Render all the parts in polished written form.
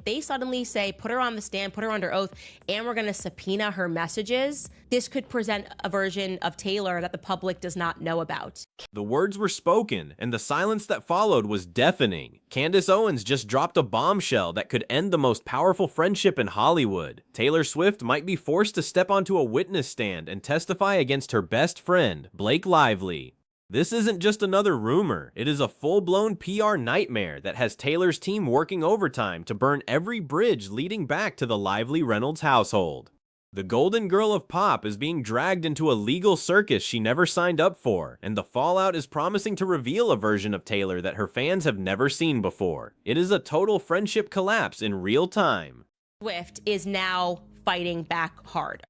if they suddenly say, put her on the stand, put her under oath, and we're going to subpoena her messages, this could present a version of Taylor that the public does not know about. The words were spoken, and the silence that followed was deafening. Candace Owens just dropped a bombshell that could end the most powerful friendship in Hollywood. Taylor Swift might be forced to step onto a witness stand and testify against her best friend, Blake Lively. This isn't just another rumor, it is a full-blown PR nightmare that has Taylor's team working overtime to burn every bridge leading back to the Lively Reynolds household. The Golden Girl of Pop is being dragged into a legal circus she never signed up for, and the fallout is promising to reveal a version of Taylor that her fans have never seen before. It is a total friendship collapse in real time. Swift is now fighting back hard.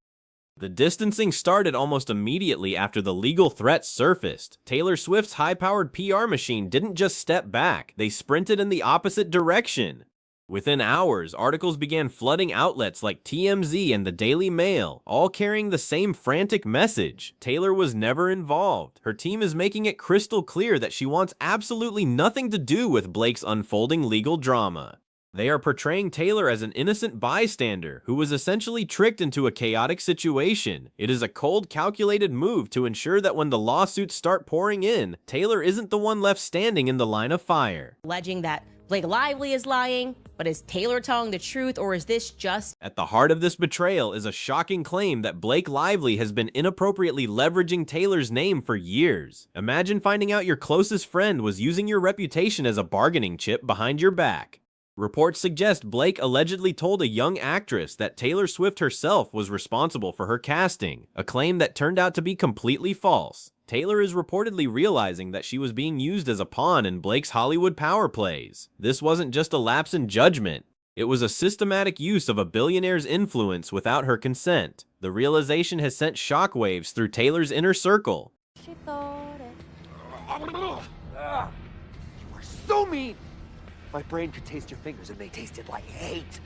The distancing started almost immediately after the legal threats surfaced. Taylor Swift's high-powered PR machine didn't just step back, they sprinted in the opposite direction. Within hours, articles began flooding outlets like TMZ and the Daily Mail, all carrying the same frantic message. Taylor was never involved. Her team is making it crystal clear that she wants absolutely nothing to do with Blake's unfolding legal drama. They are portraying Taylor as an innocent bystander who was essentially tricked into a chaotic situation. It is a cold, calculated move to ensure that when the lawsuits start pouring in, Taylor isn't the one left standing in the line of fire. Alleging that Blake Lively is lying, but is Taylor telling the truth, or is this just... At the heart of this betrayal is a shocking claim that Blake Lively has been inappropriately leveraging Taylor's name for years. Imagine finding out your closest friend was using your reputation as a bargaining chip behind your back. Reports suggest Blake allegedly told a young actress that Taylor Swift herself was responsible for her casting, a claim that turned out to be completely false. Taylor is reportedly realizing that she was being used as a pawn in Blake's Hollywood power plays. This wasn't just a lapse in judgment. It was a systematic use of a billionaire's influence without her consent. The realization has sent shockwaves through Taylor's inner circle. She thought it. You are so mean! My brain could taste your fingers and they tasted like hate.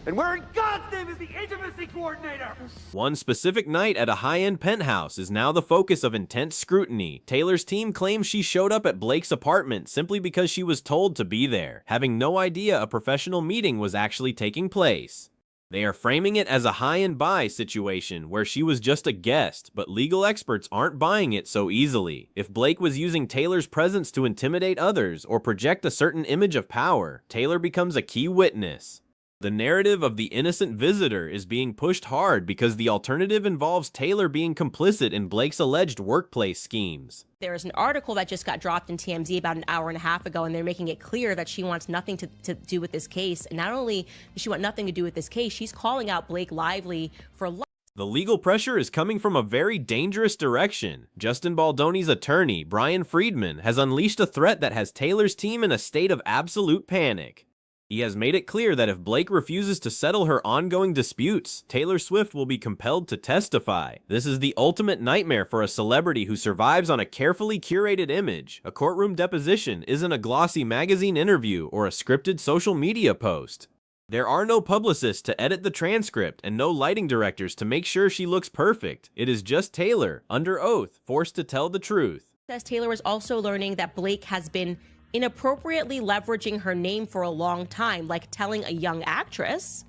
And where in God's name is the intimacy coordinator? One specific night at a high-end penthouse is now the focus of intense scrutiny. Taylor's team claims she showed up at Blake's apartment simply because she was told to be there, having no idea a professional meeting was actually taking place. They are framing it as a high-and-buy situation where she was just a guest, but legal experts aren't buying it so easily. If Blake was using Taylor's presence to intimidate others or project a certain image of power, Taylor becomes a key witness. The narrative of the innocent visitor is being pushed hard because the alternative involves Taylor being complicit in Blake's alleged workplace schemes. There is an article that just got dropped in TMZ about an hour and a half ago, and they're making it clear that she wants nothing to do with this case. And not only does she want nothing to do with this case, she's calling out Blake Lively for The legal pressure is coming from a very dangerous direction. Justin Baldoni's attorney, Brian Friedman, has unleashed a threat that has Taylor's team in a state of absolute panic. He has made it clear that if Blake refuses to settle her ongoing disputes, Taylor Swift will be compelled to testify. This is the ultimate nightmare for a celebrity who survives on a carefully curated image. A courtroom deposition isn't a glossy magazine interview or a scripted social media post. There are no publicists to edit the transcript and no lighting directors to make sure she looks perfect. It is just Taylor, under oath, forced to tell the truth. Says Taylor is also learning that Blake has been inappropriately leveraging her name for a long time, like telling a young actress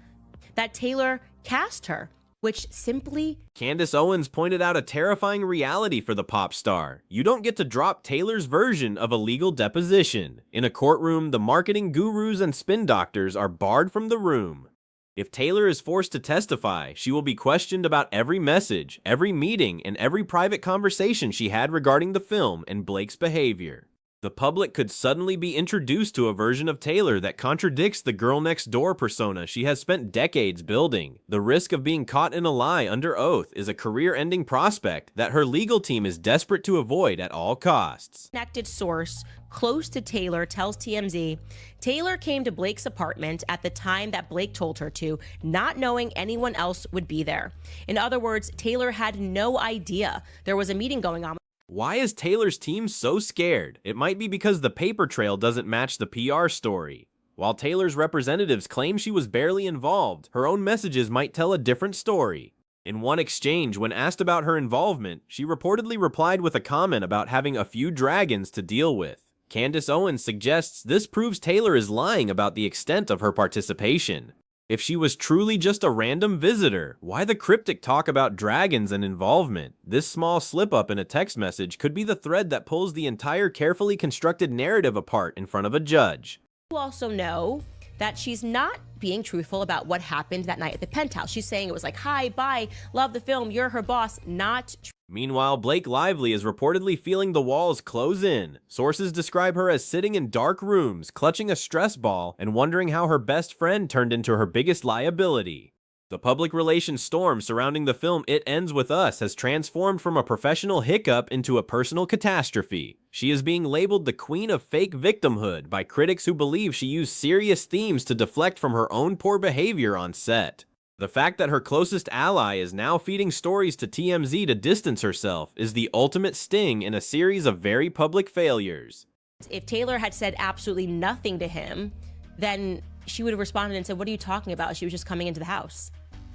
that Taylor cast her, which simply... Candace Owens pointed out a terrifying reality for the pop star. You don't get to drop Taylor's version of a legal deposition. In a courtroom, the marketing gurus and spin doctors are barred from the room. If Taylor is forced to testify, she will be questioned about every message, every meeting, and every private conversation she had regarding the film and Blake's behavior. The public could suddenly be introduced to a version of Taylor that contradicts the girl-next-door persona she has spent decades building. The risk of being caught in a lie under oath is a career-ending prospect that her legal team is desperate to avoid at all costs. Connected source close to Taylor tells TMZ, Taylor came to Blake's apartment at the time that Blake told her to, not knowing anyone else would be there. In other words, Taylor had no idea there was a meeting going on. Why is Taylor's team so scared? It might be because the paper trail doesn't match the PR story. While Taylor's representatives claim she was barely involved, her own messages might tell a different story. In one exchange, when asked about her involvement, she reportedly replied with a comment about having a few dragons to deal with. Candace Owens suggests this proves Taylor is lying about the extent of her participation. If she was truly just a random visitor, why the cryptic talk about dragons and involvement? This small slip-up in a text message could be the thread that pulls the entire carefully constructed narrative apart in front of a judge. You also know that she's not being truthful about what happened that night at the penthouse. She's saying it was like, hi, bye, love the film, you're her boss, not true. Meanwhile, Blake Lively is reportedly feeling the walls close in. Sources describe her as sitting in dark rooms, clutching a stress ball, and wondering how her best friend turned into her biggest liability. The public relations storm surrounding the film It Ends With Us has transformed from a professional hiccup into a personal catastrophe. She is being labeled the queen of fake victimhood by critics who believe she used serious themes to deflect from her own poor behavior on set. The fact that her closest ally is now feeding stories to TMZ to distance herself is the ultimate sting in a series of very public failures. If Taylor had said absolutely nothing to him, then she would have responded and said, what are you talking about? She was just coming into the house.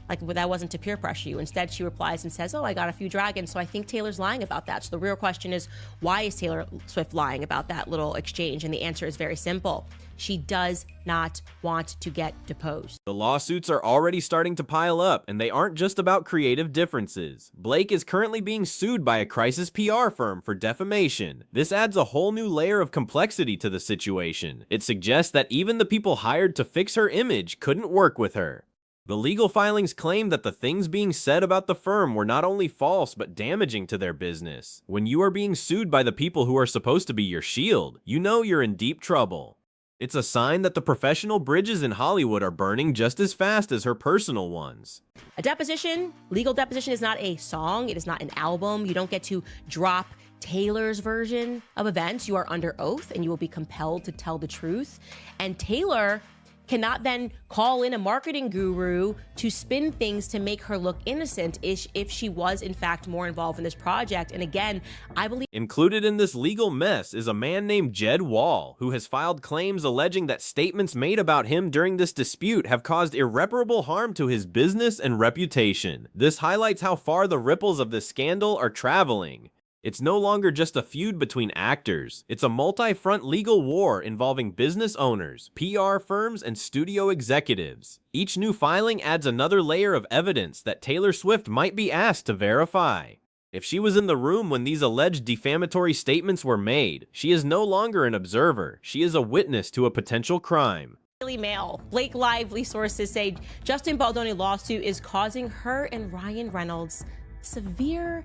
Like, well, that wasn't to peer pressure you. Instead, she replies and says, oh, I got a few dragons. So I think Taylor's lying about that. So the real question is, why is Taylor Swift lying about that little exchange? And the answer is very simple. She does not want to get deposed. The lawsuits are already starting to pile up, and they aren't just about creative differences. Blake is currently being sued by a crisis PR firm for defamation. This adds a whole new layer of complexity to the situation. It suggests that even the people hired to fix her image couldn't work with her. The legal filings claim that the things being said about the firm were not only false but damaging to their business. When you are being sued by the people who are supposed to be your shield, you know you're in deep trouble. It's a sign that the professional bridges in Hollywood are burning just as fast as her personal ones. A deposition, legal deposition, is not a song. It is not an album. You don't get to drop Taylor's version of events. You are under oath and you will be compelled to tell the truth. And Taylor cannot then call in a marketing guru to spin things to make her look innocent if she was in fact more involved in this project. And again, I believe included in this legal mess is a man named Jed Wall, who has filed claims alleging that statements made about him during this dispute have caused irreparable harm to his business and reputation. This highlights how far the ripples of this scandal are traveling. It's no longer just a feud between actors. It's a multi-front legal war involving business owners, PR firms, and studio executives. Each new filing adds another layer of evidence that Taylor Swift might be asked to verify. If she was in the room when these alleged defamatory statements were made, she is no longer an observer. She is a witness to a potential crime. Daily Mail. Blake Lively sources say Justin Baldoni lawsuit is causing her and Ryan Reynolds severe.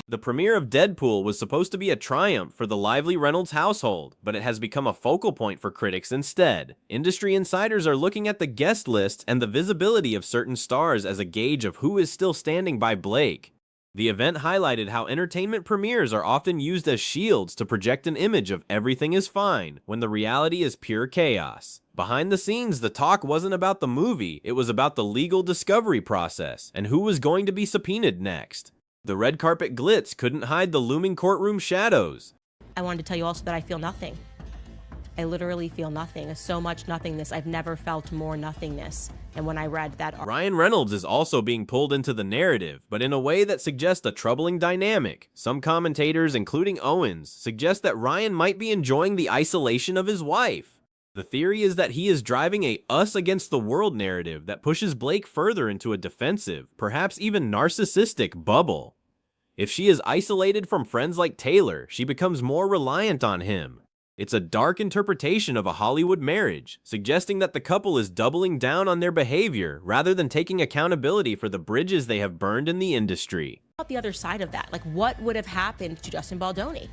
The premiere of Deadpool was supposed to be a triumph for the Lively Reynolds household, but it has become a focal point for critics instead. Industry insiders are looking at the guest lists and the visibility of certain stars as a gauge of who is still standing by Blake. The event highlighted how entertainment premieres are often used as shields to project an image of everything is fine, when the reality is pure chaos. Behind the scenes, the talk wasn't about the movie, it was about the legal discovery process, and who was going to be subpoenaed next. The red carpet glitz couldn't hide the looming courtroom shadows. I wanted to tell you also that I feel nothing. I literally feel nothing. So much nothingness. I've never felt more nothingness. And when I read that, Ryan Reynolds is also being pulled into the narrative, but in a way that suggests a troubling dynamic. Some commentators, including Owens, suggest that Ryan might be enjoying the isolation of his wife. The theory is that he is driving a us against the world narrative that pushes Blake further into a defensive, perhaps even narcissistic bubble. If she is isolated from friends like Taylor, she becomes more reliant on him. It's a dark interpretation of a Hollywood marriage, suggesting that the couple is doubling down on their behavior rather than taking accountability for the bridges they have burned in the industry. about the other side of that, like what would have happened to Justin Baldoni?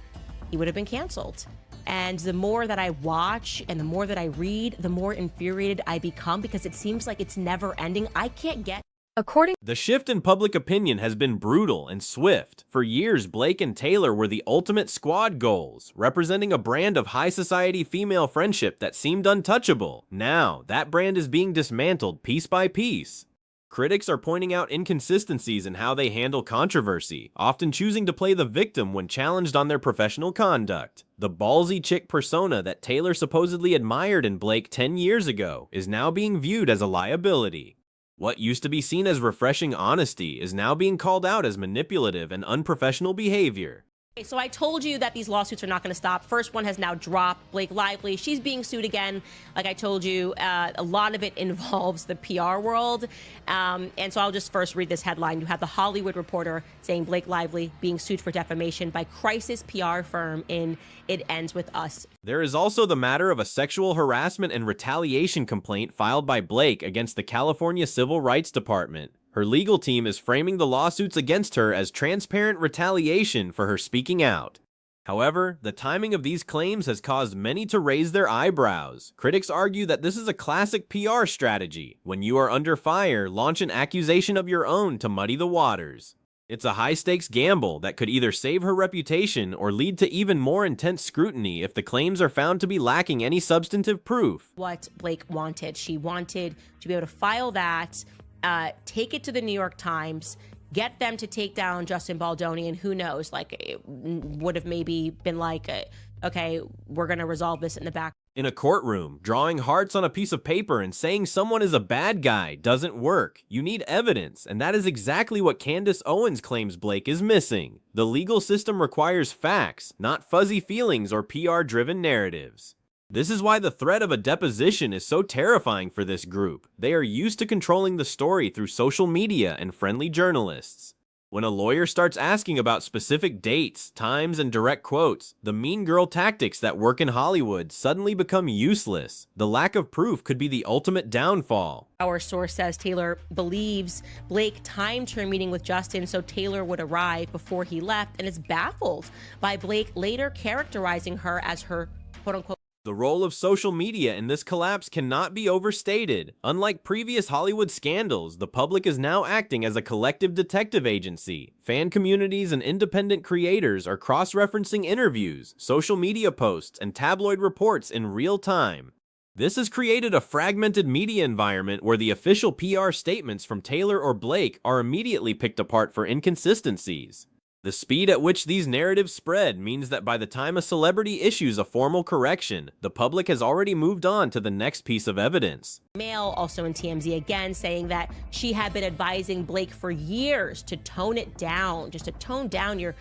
He would have been canceled. And the more that I watch and the more that I read, the more infuriated I become because it seems like it's never ending. I can't get. The shift in public opinion has been brutal and swift. For years, Blake and Taylor were the ultimate squad goals, representing a brand of high society female friendship that seemed untouchable. Now, that brand is being dismantled piece by piece. Critics are pointing out inconsistencies in how they handle controversy, often choosing to play the victim when challenged on their professional conduct. The ballsy chick persona that Taylor supposedly admired in Blake 10 years ago is now being viewed as a liability. What used to be seen as refreshing honesty is now being called out as manipulative and unprofessional behavior. Okay, so I told you that these lawsuits are not going to stop. First one has now dropped. Blake Lively, she's being sued again. Like I told you, a lot of it involves the PR world. And so I'll just first read this headline. You have The Hollywood Reporter saying Blake Lively being sued for defamation by crisis PR firm in It Ends With Us. There is also the matter of a sexual harassment and retaliation complaint filed by Blake against the California Civil Rights Department. Her legal team is framing the lawsuits against her as transparent retaliation for her speaking out. However, the timing of these claims has caused many to raise their eyebrows. Critics argue that this is a classic PR strategy. When you are under fire, launch an accusation of your own to muddy the waters. It's a high-stakes gamble that could either save her reputation or lead to even more intense scrutiny if the claims are found to be lacking any substantive proof. What Blake wanted. She wanted to be able to file that, take it to the New York Times, get them to take down Justin Baldoni, and who knows, like, it would have maybe been like, okay, we're going to resolve this in the back. In a courtroom, drawing hearts on a piece of paper and saying someone is a bad guy doesn't work. You need evidence, and that is exactly what Candace Owens claims Blake is missing. The legal system requires facts, not fuzzy feelings or PR-driven narratives. This is why the threat of a deposition is so terrifying for this group. They are used to controlling the story through social media and friendly journalists. When a lawyer starts asking about specific dates, times, and direct quotes, the mean girl tactics that work in Hollywood suddenly become useless. The lack of proof could be the ultimate downfall. Our source says Taylor believes Blake timed her meeting with Justin so Taylor would arrive before he left, and is baffled by Blake later characterizing her as her quote-unquote. The role of social media in this collapse cannot be overstated. Unlike previous Hollywood scandals, the public is now acting as a collective detective agency. Fan communities and independent creators are cross-referencing interviews, social media posts, and tabloid reports in real time. This has created a fragmented media environment where the official PR statements from Taylor or Blake are immediately picked apart for inconsistencies. The speed at which these narratives spread means that by the time a celebrity issues a formal correction, the public has already moved on to the next piece of evidence. Mail also in TMZ again saying that she had been advising Blake for years to tone it down, just to tone down your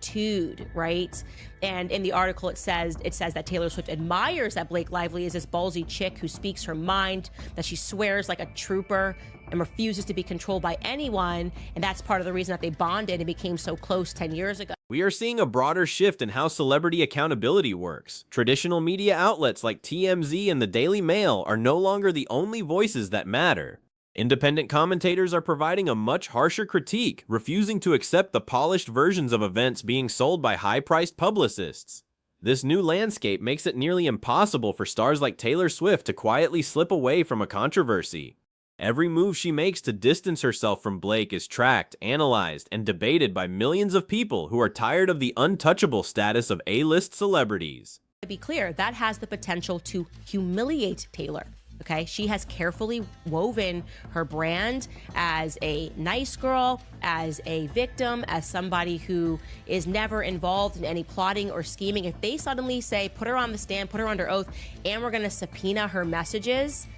tude, right? And in the article it says that Taylor Swift admires that Blake Lively is this ballsy chick who speaks her mind, that she swears like a trooper and refuses to be controlled by anyone, and that's part of the reason that they bonded and became so close 10 years ago. We are seeing a broader shift in how celebrity accountability works. Traditional media outlets like TMZ and the Daily Mail are no longer the only voices that matter. Independent commentators are providing a much harsher critique, refusing to accept the polished versions of events being sold by high-priced publicists. This new landscape makes it nearly impossible for stars like Taylor Swift to quietly slip away from a controversy. Every move she makes to distance herself from Blake is tracked, analyzed, and debated by millions of people who are tired of the untouchable status of A-list celebrities. To be clear, that has the potential to humiliate Taylor. Okay, she has carefully woven her brand as a nice girl, as a victim, as somebody who is never involved in any plotting or scheming. If they suddenly say, put her on the stand, put her under oath, and we're going to subpoena her messages,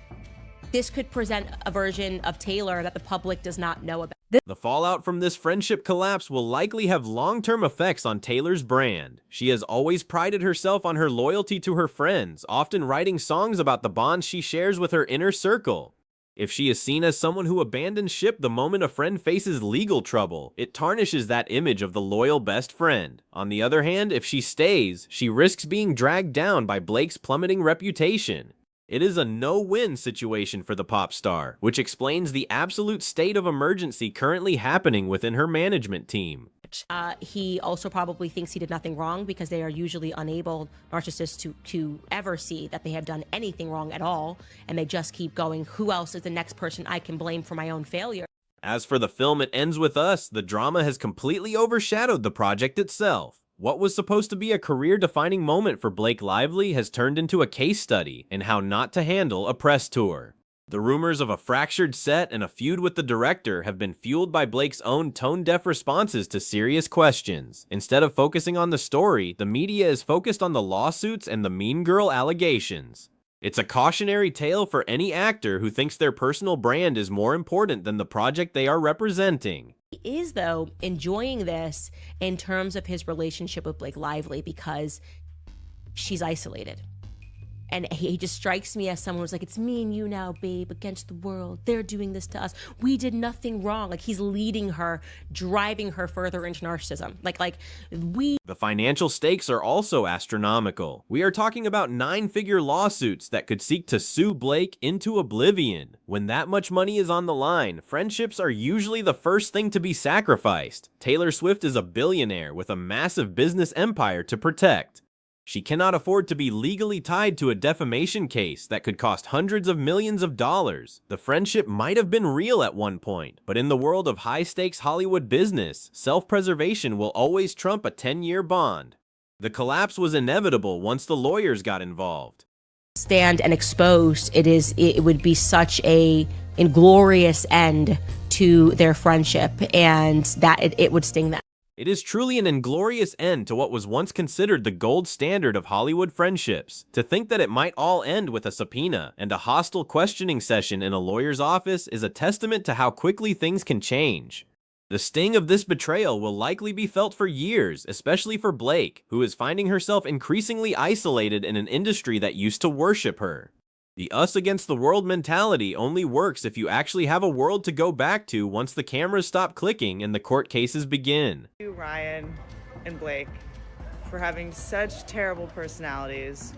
this could present a version of Taylor that the public does not know about. The fallout from this friendship collapse will likely have long-term effects on Taylor's brand. She has always prided herself on her loyalty to her friends, often writing songs about the bonds she shares with her inner circle. If she is seen as someone who abandons ship the moment a friend faces legal trouble, it tarnishes that image of the loyal best friend. On the other hand, if she stays, she risks being dragged down by Blake's plummeting reputation. It is a no-win situation for the pop star, which explains the absolute state of emergency currently happening within her management team. He also probably thinks he did nothing wrong because they are usually unable, narcissists, to ever see that they have done anything wrong at all, and they just keep going, who else is the next person I can blame for my own failure? As for the film It Ends With Us, the drama has completely overshadowed the project itself. What was supposed to be a career-defining moment for Blake Lively has turned into a case study in how not to handle a press tour. The rumors of a fractured set and a feud with the director have been fueled by Blake's own tone-deaf responses to serious questions. Instead of focusing on the story, the media is focused on the lawsuits and the mean girl allegations. It's a cautionary tale for any actor who thinks their personal brand is more important than the project they are representing. He is, though, enjoying this in terms of his relationship with Blake Lively because she's isolated. And he just strikes me as someone who's like, it's me and you now, babe, against the world. They're doing this to us. We did nothing wrong. Like, he's leading her, driving her further into narcissism. The financial stakes are also astronomical. We are talking about 9-figure lawsuits that could seek to sue Blake into oblivion. When that much money is on the line, friendships are usually the first thing to be sacrificed. Taylor Swift is a billionaire with a massive business empire to protect. She cannot afford to be legally tied to a defamation case that could cost hundreds of millions of dollars. The friendship might have been real at one point, but in the world of high-stakes Hollywood business, self-preservation will always trump a 10-year bond. The collapse was inevitable once the lawyers got involved. Stand and exposed, it would be such a inglorious end to their friendship, and that it would sting them. It is truly an inglorious end to what was once considered the gold standard of Hollywood friendships. To think that it might all end with a subpoena and a hostile questioning session in a lawyer's office is a testament to how quickly things can change. The sting of this betrayal will likely be felt for years, especially for Blake, who is finding herself increasingly isolated in an industry that used to worship her. The us against the world mentality only works if you actually have a world to go back to once the cameras stop clicking and the court cases begin. Thank you, Ryan and Blake, for having such terrible personalities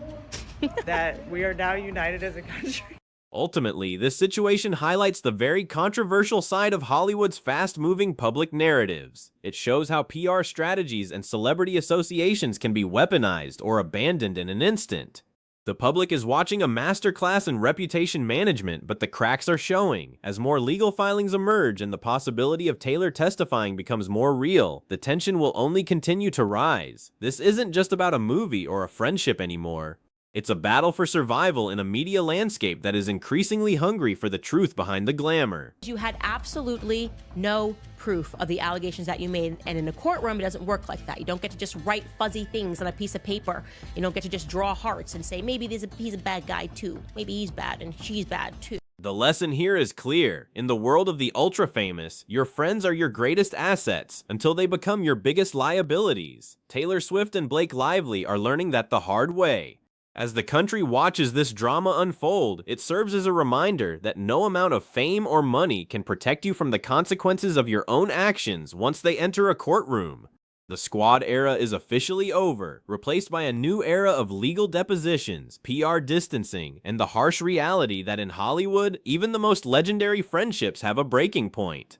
that we are now united as a country. Ultimately, this situation highlights the very controversial side of Hollywood's fast-moving public narratives. It shows how PR strategies and celebrity associations can be weaponized or abandoned in an instant. The public is watching a masterclass in reputation management, but the cracks are showing. As more legal filings emerge and the possibility of Taylor testifying becomes more real, the tension will only continue to rise. This isn't just about a movie or a friendship anymore. It's a battle for survival in a media landscape that is increasingly hungry for the truth behind the glamour. You had absolutely no proof of the allegations that you made, and in a courtroom, it doesn't work like that. You don't get to just write fuzzy things on a piece of paper. You don't get to just draw hearts and say, maybe he's a bad guy too. Maybe he's bad and she's bad too. The lesson here is clear. In the world of the ultra-famous, your friends are your greatest assets until they become your biggest liabilities. Taylor Swift and Blake Lively are learning that the hard way. As the country watches this drama unfold, it serves as a reminder that no amount of fame or money can protect you from the consequences of your own actions once they enter a courtroom. The squad era is officially over, replaced by a new era of legal depositions, PR distancing, and the harsh reality that in Hollywood, even the most legendary friendships have a breaking point.